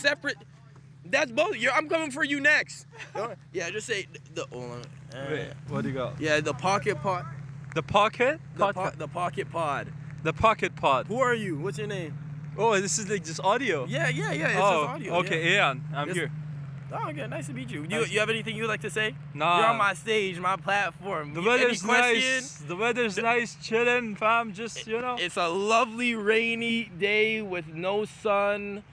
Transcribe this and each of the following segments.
separate. That's both. I'm coming for you next. Yeah, just say the. Wait, what do you got? Yeah, the pocket pod. The pocket? The pocket pod. The pocket pod. Who are you? What's your name? Oh, this is like just audio. Yeah. It's just Oh, audio. okay, Yeah. Ian, I'm here. Oh, okay. Nice to meet you. Nice. You have anything you'd like to say? Nah. You're on my stage, my platform. The Any weather's question? nice. The weather's nice, chilling, fam. Just, you know. It's a lovely rainy day with no sun,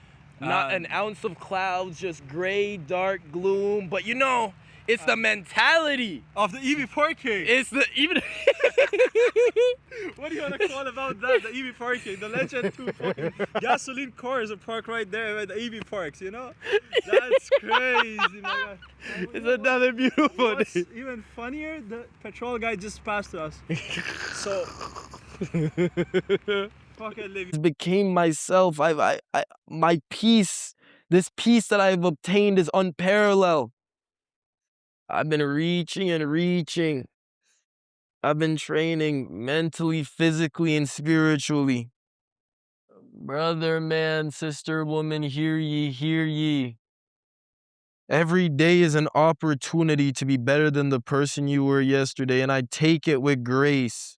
not an ounce of clouds, just gray, dark gloom. But you know, it's the mentality of the EV4K. It's the even. What do you want to call about that? The EV4K, the Legend 2 fucking gasoline cars are parked right there where the EV parks, you know? That's crazy, my God. It's another beautiful What's day. even funnier, the patrol guy just passed us. So, fucking live. Became myself. My peace. This peace that I've obtained is unparalleled. I've been reaching and reaching. I've been training mentally, physically, and spiritually. Brother, man, sister, woman, hear ye, hear ye. Every day is an opportunity to be better than the person you were yesterday, and I take it with grace.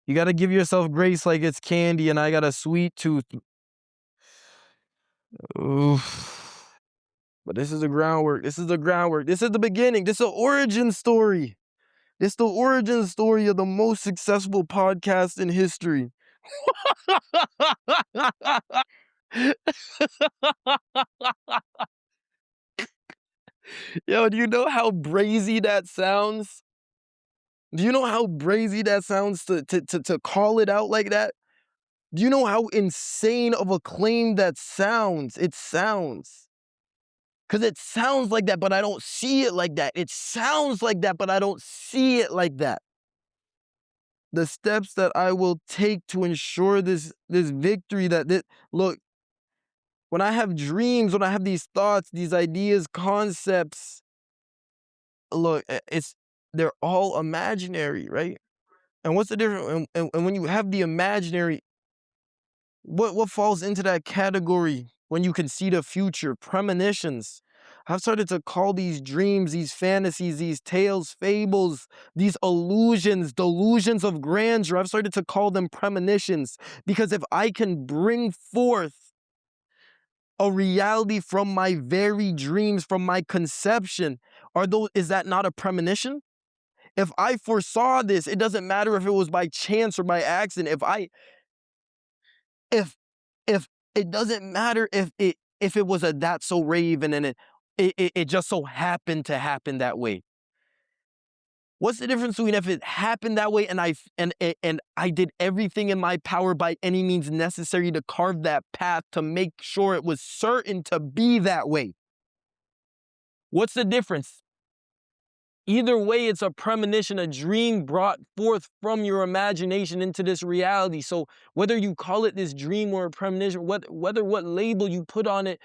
You gotta give yourself grace like it's candy, and I got a sweet tooth. Oof. But this is the groundwork. This is the groundwork. This is the beginning. This is the origin story. It's the origin story of the most successful podcast in history. Yo, do you know how brazy that sounds? Do you know how brazy that sounds to call it out like that? Do you know how insane of a claim that sounds? It sounds. Because it sounds like that, but I don't see it like that. It sounds like that, but I don't see it like that. The steps that I will take to ensure this victory, look, when I have dreams, when I have these thoughts, these ideas, concepts, look, they're all imaginary, right? And what's the difference? And when you have the imaginary, what falls into that category when you can see the future? Premonitions. I've started to call these dreams, these fantasies, these tales, fables, these illusions, delusions of grandeur. I've started to call them premonitions, because if I can bring forth a reality from my very dreams, from my conception, is that not a premonition? If I foresaw this, it doesn't matter if it was by chance or by accident. If it doesn't matter if it was a That's So Raven and it just so happened to happen that way. What's the difference between if it happened that way and I did everything in my power by any means necessary to carve that path to make sure it was certain to be that way? What's the difference? Either way, it's a premonition, a dream brought forth from your imagination into this reality. So whether you call it this dream or a premonition, whether what label you put on it,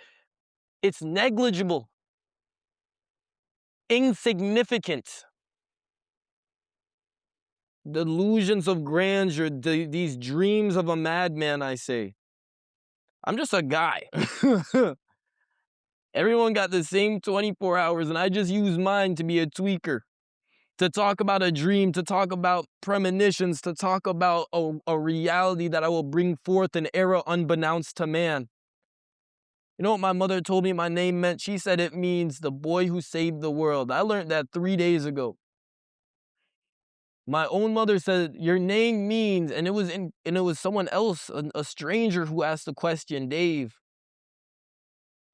it's negligible, insignificant. Delusions of grandeur, these dreams of a madman, I say. I'm just a guy. Everyone got the same 24 hours, and I just use mine to be a tweaker. To talk about a dream, to talk about premonitions, to talk about a reality that I will bring forth an era unbeknownst to man. You know what my mother told me my name meant? She said it means the boy who saved the world. I learned that 3 days ago. My own mother said, your name means, and it was someone else, a stranger who asked the question, Dave.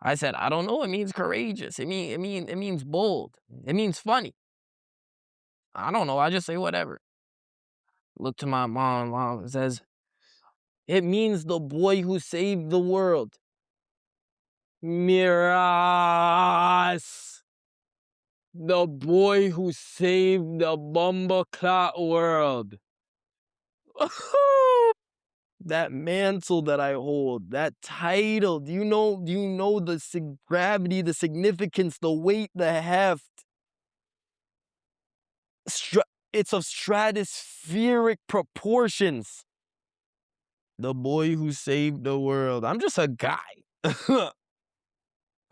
I said, I don't know, it means courageous. It means bold. It means funny. I don't know, I just say whatever. Look to my mom says, it means the boy who saved the world. Miras. The boy who saved the bumbleclot world. That mantle that I hold, that title, do you know the gravity, the significance, the weight, the heft? It's of stratospheric proportions. The boy who saved the world. I'm just a guy.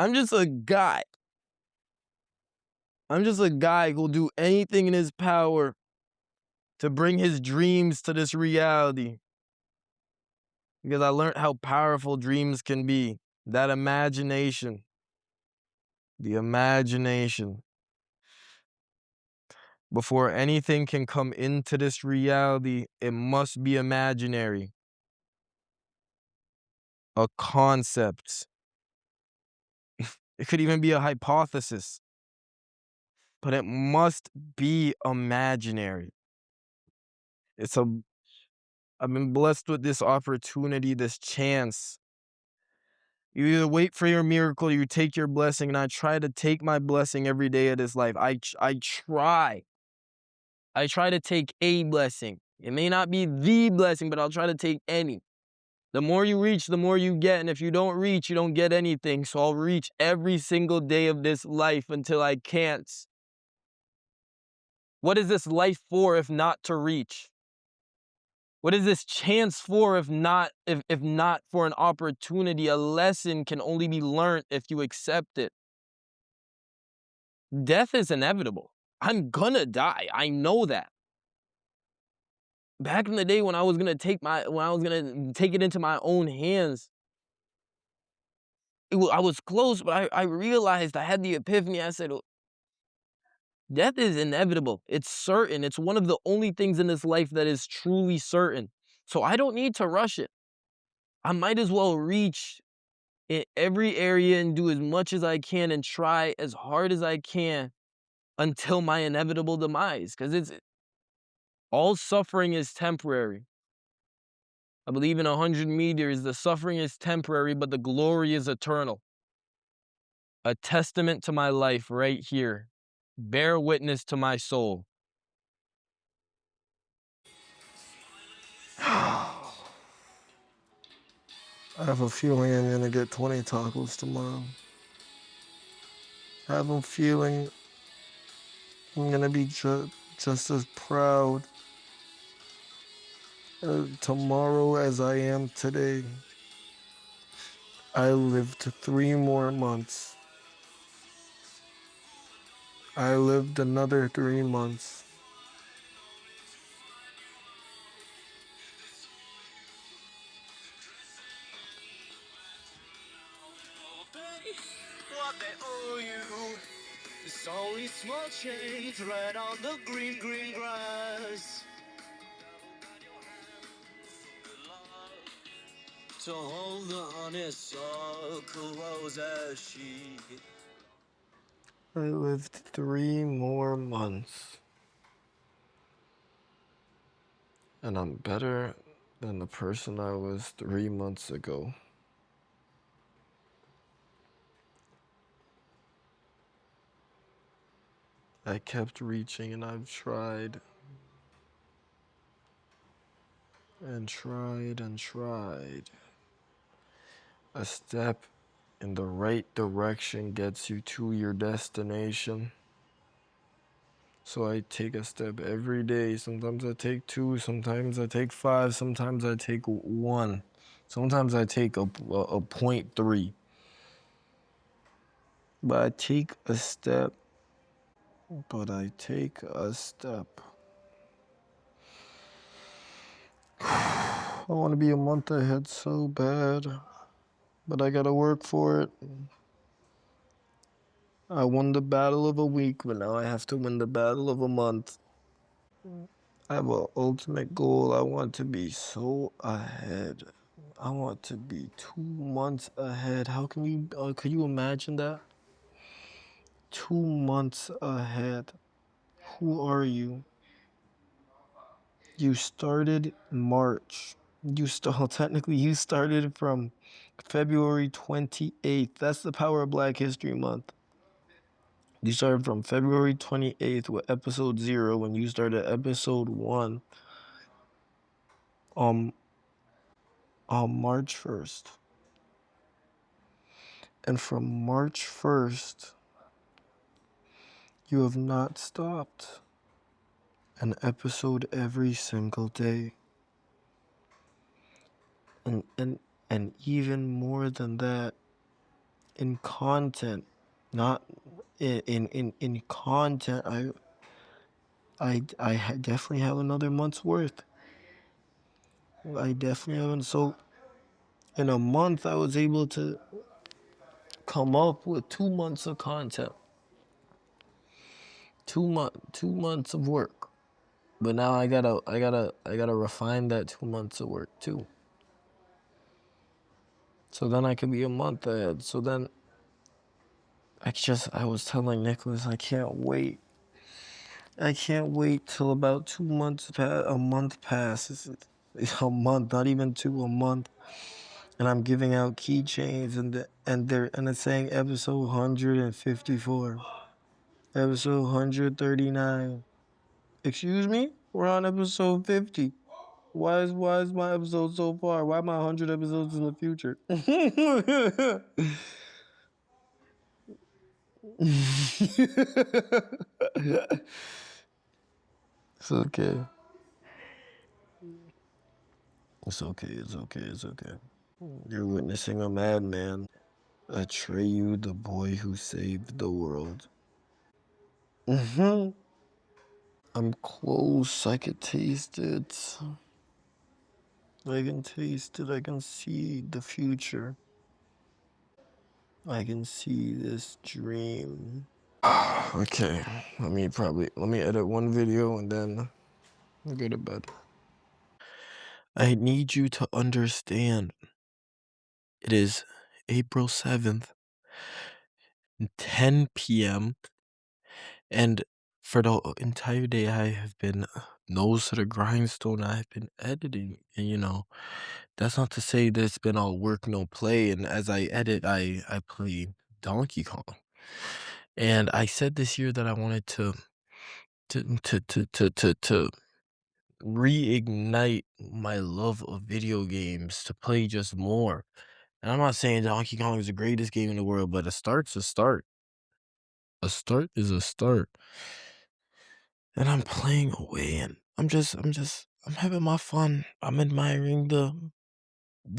I'm just a guy. I'm just a guy who'll do anything in his power to bring his dreams to this reality. Because I learned how powerful dreams can be. That imagination. The imagination. Before anything can come into this reality, it must be imaginary. A concept. It could even be a hypothesis. But it must be imaginary. I've been blessed with this opportunity, this chance. You either wait for your miracle or you take your blessing, and I try to take my blessing every day of this life. I try. I try to take a blessing. It may not be the blessing, but I'll try to take any. The more you reach, the more you get. And if you don't reach, you don't get anything. So I'll reach every single day of this life until I can't. What is this life for if not to reach? What is this chance for if not for an opportunity? A lesson can only be learned if you accept it. Death is inevitable. I'm gonna die. I know that. Back in the day when I was gonna take it into my own hands, I was close, but I realized, I had the epiphany. I said, death is inevitable. It's certain. It's one of the only things in this life that is truly certain. So I don't need to rush it. I might as well reach in every area and do as much as I can and try as hard as I can until my inevitable demise. Because all suffering is temporary. I believe in 100 meters, the suffering is temporary, but the glory is eternal. A testament to my life right here. Bear witness to my soul. I have a feeling I'm gonna get 20 tacos tomorrow. I have a feeling I'm gonna be just as proud tomorrow as I am today. I lived 3 more months. I lived another 3 months. What they owe you. It's only small change right on the green, green grass. To hold on is so close as she. I lived 3 more months. And I'm better than the person I was 3 months ago. I kept reaching and I've tried and tried and tried. A step in the right direction gets you to your destination. So I take a step every day. Sometimes I take 2, sometimes I take 5, sometimes I take 1. Sometimes I take a 0.3. But I take a step. I want to be a month ahead so bad, but I gotta work for it. I won the battle of a week, but now I have to win the battle of a month. I have an ultimate goal. I want to be so ahead. I want to be 2 months ahead. Could you imagine that? 2 months ahead. Who are you? You started March. Technically, you started from February 28th. That's the power of Black History Month. You started from February 28th with episode 0 when you started episode 1 on March 1st. And from March 1st, you have not stopped an episode every single day. And even more than that, in content, not in content. I definitely have another month's worth. I definitely haven't. So in a month, I was able to come up with 2 months of content. 2 months of work. But now I gotta refine that 2 months of work too. So then I could be a month ahead. So then I was telling Nicholas, I can't wait. I can't wait till about 2 months a month passes. A month, not even two, a month. And I'm giving out keychains and it's saying episode 154. Episode 139. Excuse me? We're on episode 50. Why is my episode so far? Why am I 100 episodes in the future? It's okay. It's okay, it's okay, it's okay. You're witnessing a madman. Atreyu, the boy who saved the world. I'm close. I can taste it. I can taste it. I can see the future. I can see this dream. Okay, let me edit one video and then go to bed. I need you to understand. It is April 7th, 10 p.m. And for the entire day, I have been nose to the grindstone. I've been editing, and that's not to say that it's been all work, no play. And as I edit, I play Donkey Kong. And I said this year that I wanted to reignite my love of video games, to play just more. And I'm not saying Donkey Kong is the greatest game in the world, but a start's a start. A start is a start. And I'm playing away, and I'm having my fun. I'm admiring the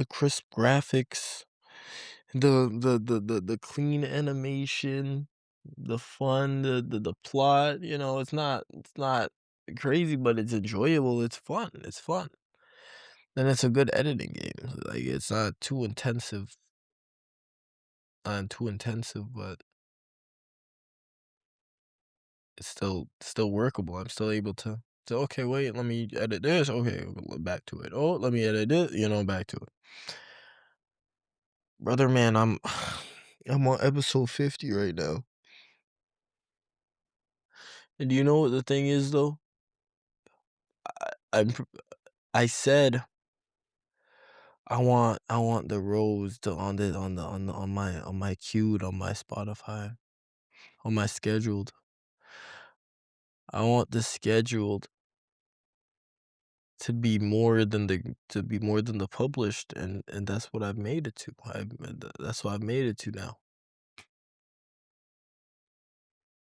crisp graphics, the clean animation, the fun, the plot. It's not crazy, but it's enjoyable. It's fun. It's fun. And it's a good editing game. Like, it's not too intensive. Not too intensive, but it's still workable. I'm still able to say, okay, wait, let me edit this. Okay, back to it. Oh, let me edit it. Back to it. Brother, man, I'm on episode 50 right now. And do you know what the thing is though? I said I want the rows to on my queued, on my Spotify, on my scheduled. I want the scheduled to be more than the published, and that's what I've made it to. That's what I've made it to now.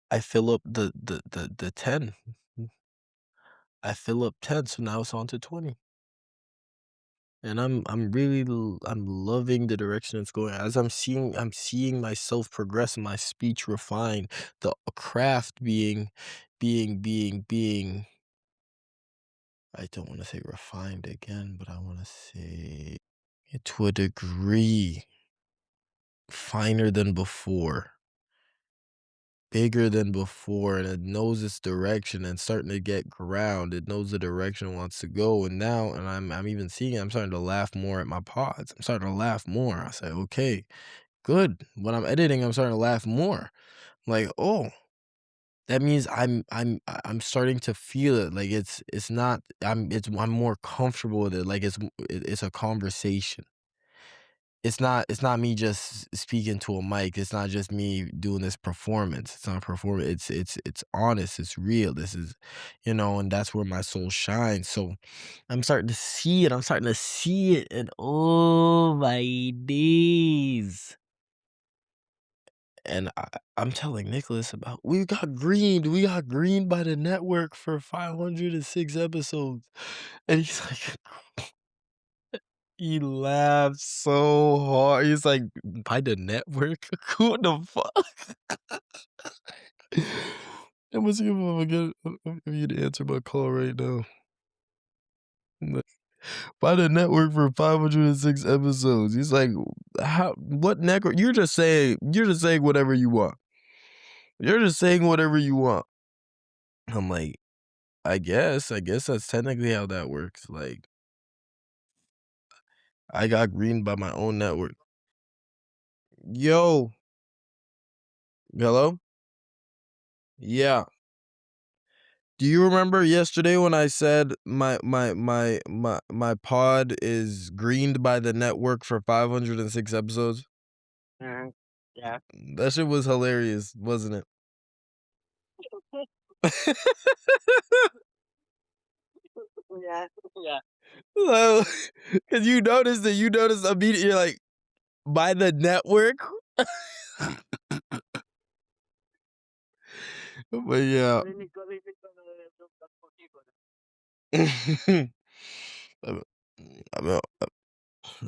I fill up the 10. I fill up 10, so now it's on to 20. And I'm loving the direction it's going. As I'm seeing myself progress and my speech refine, the craft being I don't want to say refined again, but I want to say to a degree finer than before, bigger than before, and it knows its direction and starting to get ground. It knows the direction it wants to go, and I'm even seeing it. I'm starting to laugh more at my pods. I'm starting to laugh more. I say, okay, good. When I'm editing, I'm starting to laugh more. I'm like, oh, that means I'm starting to feel it. Like, it's not. I'm more comfortable with it. Like, it's a conversation. It's not me just speaking to a mic. It's not just me doing this performance. It's not a performance. It's honest. It's real. This is, and that's where my soul shines. So I'm starting to see it. I'm starting to see it, and oh my days. And I'm telling Nicholas about, we got greened by the network for 506 episodes. And he's like, He laughed so hard. He's like, by the network? Who the fuck? I'm gonna see if I get if you'd answer my call right now. By the network for 506 episodes. He's like, how? What network? You're just saying whatever you want. You're just saying whatever you want. I'm like, I guess that's technically how that works. Like, I got greened by my own network. Yo, hello? Yeah. Do you remember yesterday when I said my pod is greened by the network for 506 episodes? Yeah. That shit was hilarious, wasn't it? Yeah. Yeah. Well, cause you noticed immediately, you're like, by the network? But yeah. Rinig ko na yung pagputi ko.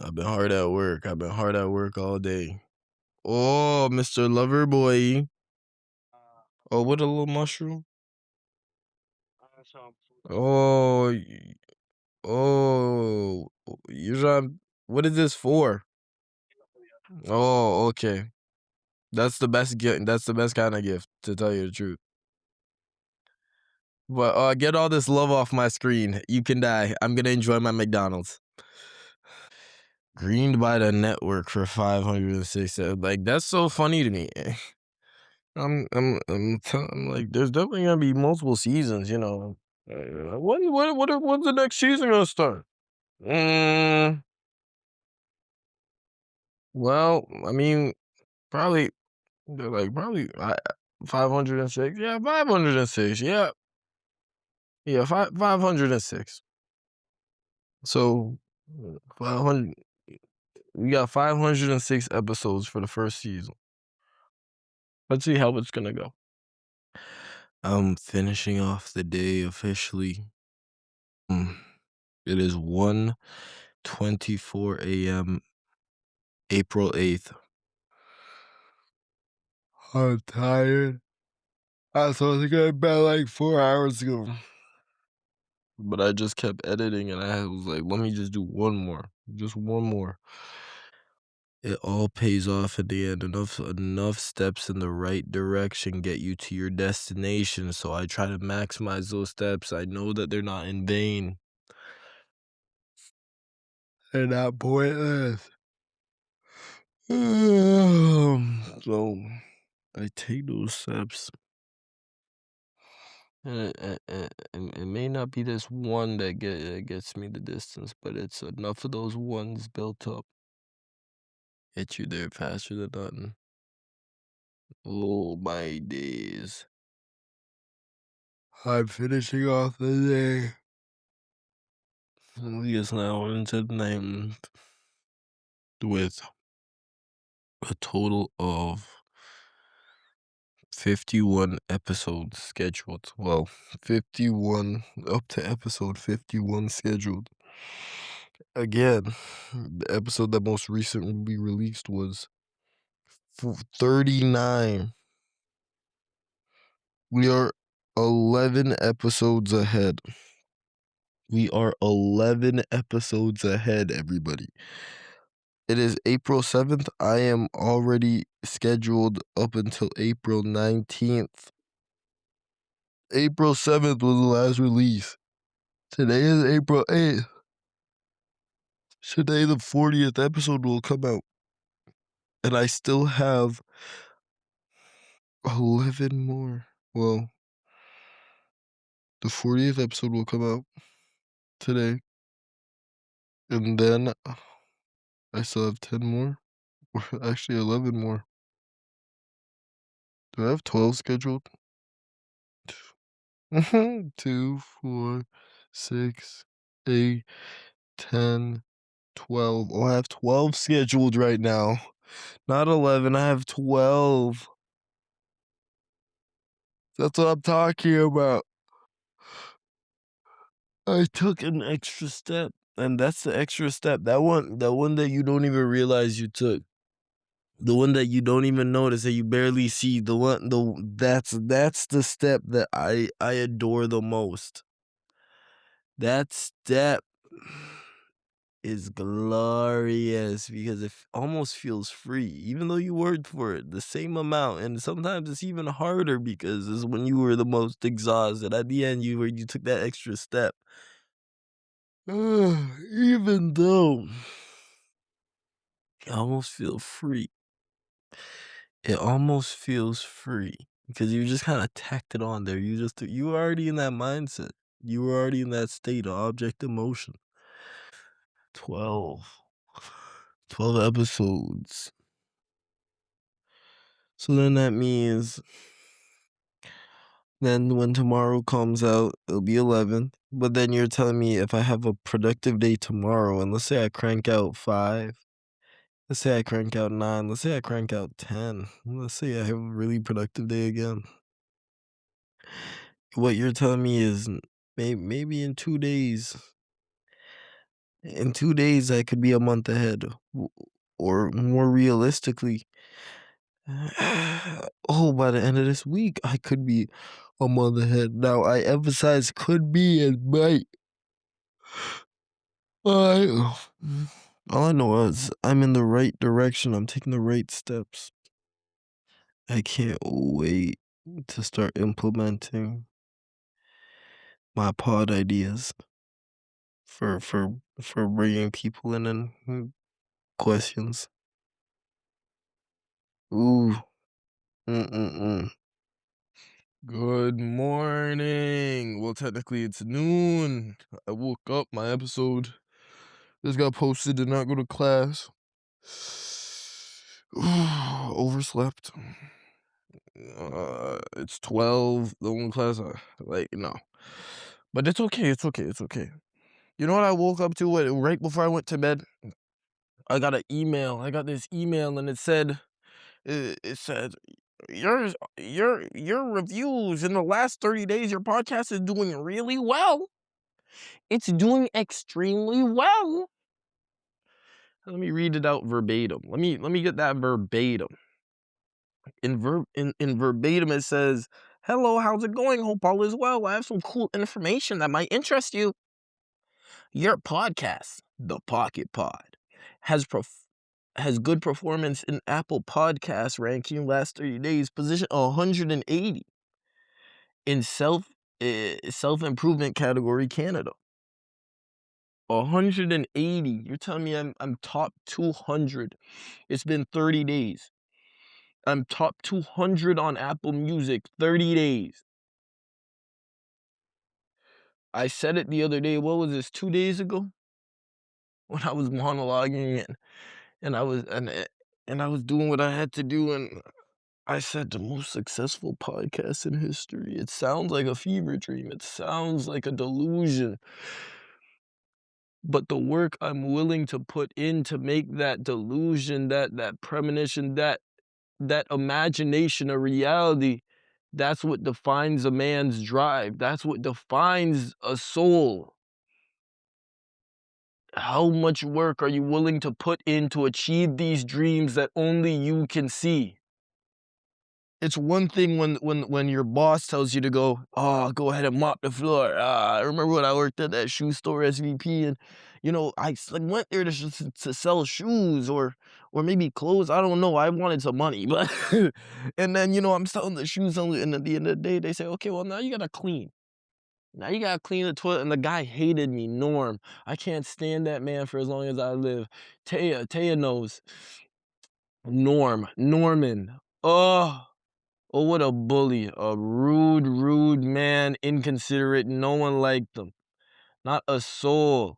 I've been hard at work. I've been hard at work all day. Oh, Mr. Loverboy. Oh, what a little mushroom. Some Oh, oh, you're trying. What is this for? Oh, okay. That's the best gift. That's the best kind of gift, to tell you the truth. But get all this love off my screen. You can die. I'm gonna enjoy my McDonald's. Greened by the network for 506. Like, that's so funny to me. I'm like, there's definitely gonna be multiple seasons, you know. When's the next season gonna start? Well, I mean, probably they're like probably 506. Yeah, 506. Yeah, 506. So 500. We got 506 episodes for the first season. Let's see how it's gonna go. I'm finishing off the day officially. It is 1:24 a.m. April 8th. I'm tired. I was supposed to go to bed like 4 hours ago. But I just kept editing and I was like, let me just do one more. Just one more. It all pays off at the end. Enough steps in the right direction get you to your destination. So I try to maximize those steps. I know that they're not in vain. They're not pointless. So I take those steps. And it may not be this one that gets me the distance, but it's enough of those ones built up. Get you there faster than nothing. Oh, my days. I'm finishing off the day. We just now into the night with a total of 51 episodes scheduled. Well, 51 up to episode 51 scheduled. Again, the episode that most recently released was 39. We are 11 episodes ahead. We are 11 episodes ahead, everybody. It is April 7th. I am already scheduled up until April 19th. April 7th was the last release. Today is April 8th. Today, the 40th episode will come out. And I still have 11 more. Well, the 40th episode will come out today. And then I still have 10 more. Or actually, 11 more. Do I have 12 scheduled? 2, 4, 6, 8, 10, 12. Oh, I have 12 scheduled right now. Not 11, I have 12. That's what I'm talking about. I took an extra step. And that's the extra step. That one that you don't even realize you took. The one that you don't even notice, that you barely see. That's the step that I adore the most. That step is glorious because it almost feels free, even though you worked for it the same amount. And sometimes it's even harder because it's when you were the most exhausted. At the end, you took that extra step. Even though you almost feel free. It almost feels free because you just kind of tacked it on there. You were already in that mindset. You were already in that state of object emotion. 12. 12 episodes. So then that means then when tomorrow comes out, it'll be 11. But then you're telling me if I have a productive day tomorrow, and let's say I crank out 5, let's say I crank out 9, let's say I crank out 10, let's say I have a really productive day again. What you're telling me is maybe in 2 days, I could be a month ahead. Or more realistically, oh, by the end of this week, I could be a month ahead. Now, I emphasize could be and might. I, all I know is I'm in the right direction. I'm taking the right steps. I can't wait to start implementing my pod ideas for bringing people in and questions. Ooh. Good morning. Well, technically it's noon. I woke up. My episode just got posted. Did not go to class. Overslept. It's 12. The only class no. But it's okay. It's okay. It's okay. You know what I woke up to right before I went to bed? I got an email. I got this email and it said, your reviews in the last 30 days, your podcast is doing really well. It's doing extremely well. Let me read it out verbatim. Let me get that verbatim. In verbatim it says, "Hello, how's it going? Hope all is well. I have some cool information that might interest you. Your podcast, The Pocket Pod, has good performance in Apple Podcast ranking last 30 days, position 180 in self-improvement category Canada. 180. You're telling me I'm top 200. It's been 30 days. I'm top 200 on Apple Music, 30 days. I said it the other day. What was this, 2 days ago? When I was monologuing and I was doing what I had to do, and I said the most successful podcast in history. It sounds like a fever dream. It sounds like a delusion. But the work I'm willing to put in to make that delusion, that premonition, that imagination a reality, that's what defines a man's drive. That's what defines a soul. How much work are you willing to put in to achieve these dreams that only you can see? It's one thing when your boss tells you to go ahead and mop the floor. I remember when I worked at that shoe store SVP, and I went there to sell shoes or maybe clothes. I don't know. I wanted some money, but and then I'm selling the shoes, and at the end of the day, they say, okay, well now you gotta clean. Now you gotta clean the toilet, and the guy hated me, Norm. I can't stand that man for as long as I live. Taya knows. Norman. Oh, what a bully. A rude man, inconsiderate. No one liked him. Not a soul.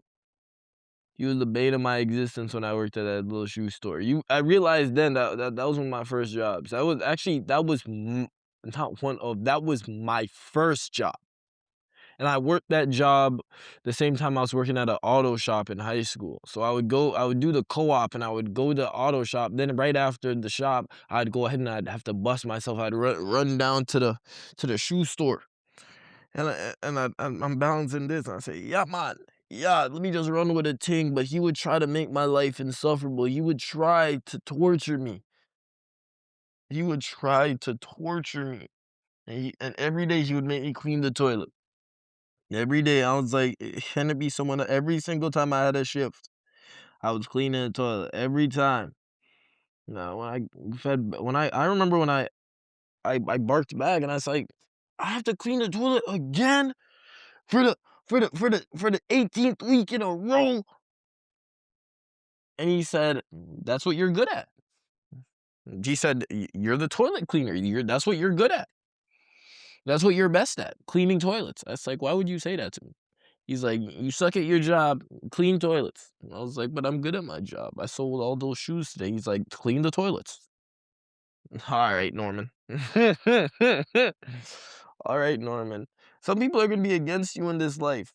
He was the bane of my existence when I worked at that little shoe store. I realized then that was one of my first jobs. That was my first job. And I worked that job the same time I was working at an auto shop in high school. So I would do the co-op, and I would go to the auto shop. Then right after the shop, I'd go ahead and I'd have to bust myself. I'd run down to the shoe store. And I'm balancing this, and I say, yeah, man, yeah, let me just run with a ting, but he would try to make my life insufferable. He would try to torture me. He would try to torture me. And every day he would make me clean the toilet. Every day I was like, can it be someone? Every single time I had a shift, I was cleaning the toilet every time. No, I remember when I barked back and I was like, I have to clean the toilet again for the 18th week in a row. And he said, that's what you're good at. He said, you're the toilet cleaner. That's what you're good at. That's what you're best at, cleaning toilets. I was like, why would you say that to me? He's like, you suck at your job, clean toilets. And I was like, but I'm good at my job. I sold all those shoes today. He's like, clean the toilets. All right, Norman. All right, Norman. Some people are going to be against you in this life.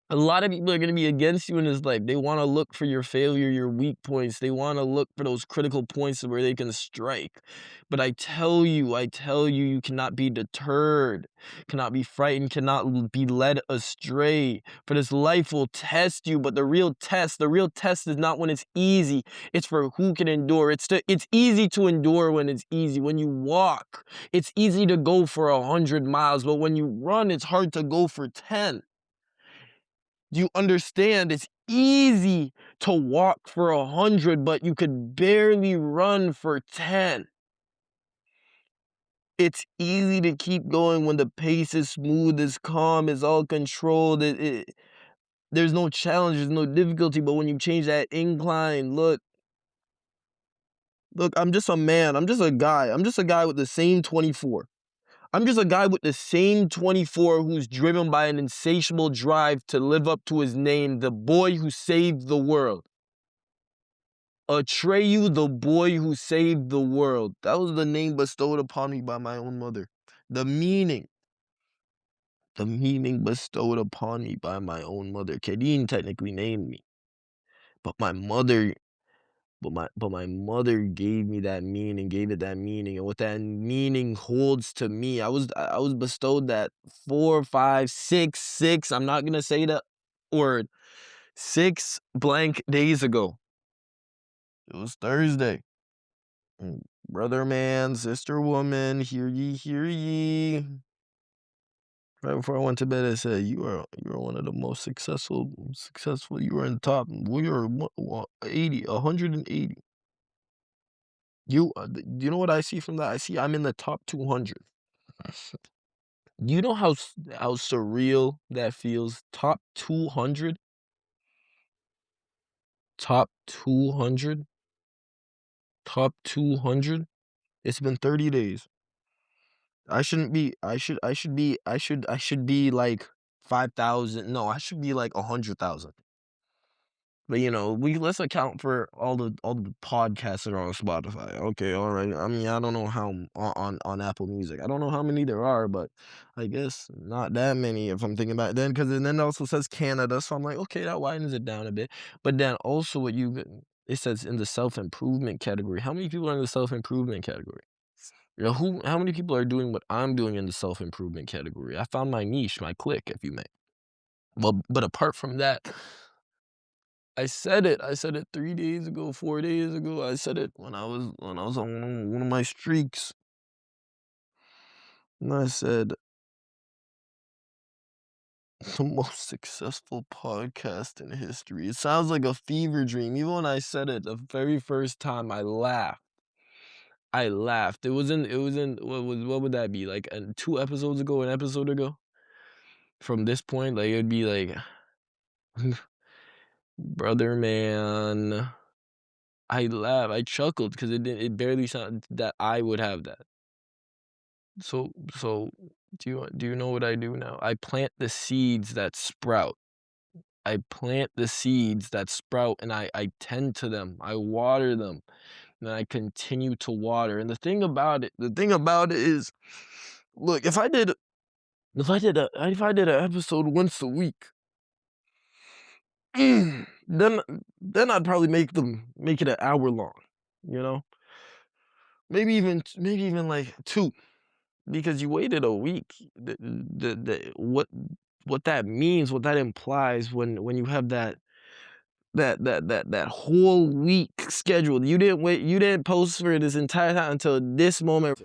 A lot of people are going to be against you in this life. They want to look for your failure, your weak points. They want to look for those critical points where they can strike. But I tell you, you cannot be deterred, cannot be frightened, cannot be led astray. For this life will test you, but the real test is not when it's easy. It's for who can endure. It's easy to endure when it's easy. When you walk, it's easy to go for 100 miles, but when you run, it's hard to go for 10. Do you understand? It's easy to walk for 100, but you could barely run for 10. It's easy to keep going when the pace is smooth, is calm, is all controlled. There's no challenge, there's no difficulty, but when you change that incline, look, I'm just a man. I'm just a guy. I'm just a guy with the same 24. I'm just a guy with the same 24 who's driven by an insatiable drive to live up to his name, the boy who saved the world. Atreyu, the boy who saved the world. That was the name bestowed upon me by my own mother. The meaning bestowed upon me by my own mother. Kedin technically named me, but my mother gave me that meaning, gave it that meaning, and what that meaning holds to me. I was bestowed that 4, 5, 6. I'm not gonna say the word. 6 blank days ago. It was Thursday. Brother man, sister woman, hear ye, hear ye. Right before I went to bed, I said, "You are one of the most successful. You are in the top. We are 180. You you know what I see from that? I see I'm in the top 200. Do you know how surreal that feels? Top 200. Top 200. Top 200. It's been 30 days. I shouldn't be. I should be like 5,000. No, I should be like 100,000. But let's account for all the podcasts that are on Spotify. Okay, all right. I mean, I don't know how on Apple Music. I don't know how many there are, but I guess not that many if I'm thinking about it. Because then it also says Canada, so I'm like, okay, that widens it down a bit. But then also it says in the self-improvement category. How many people are in the self-improvement category? How many people are doing what I'm doing in the self-improvement category? I found my niche, my clique, if you may. Well, but apart from that, I said it 3 days ago, 4 days ago. I said it when I was on one of my streaks. And I said, the most successful podcast in history. It sounds like a fever dream. Even when I said it the very first time, I laughed. It was in what would that be? Like 2 episodes ago, an episode ago? From this point, like it'd be like brother man. I laughed. I chuckled because it barely sounded that I would have that. So do you know what I do now? I plant the seeds that sprout. I plant the seeds that sprout and I tend to them. I water them. And I continue to water. And the thing about it is, look, if I did an episode once a week, then I'd probably make it an hour long, you know? Maybe even like 2. Because you waited a week. What what that means, what that implies when you have that whole week scheduled. You didn't post for this entire time until this moment.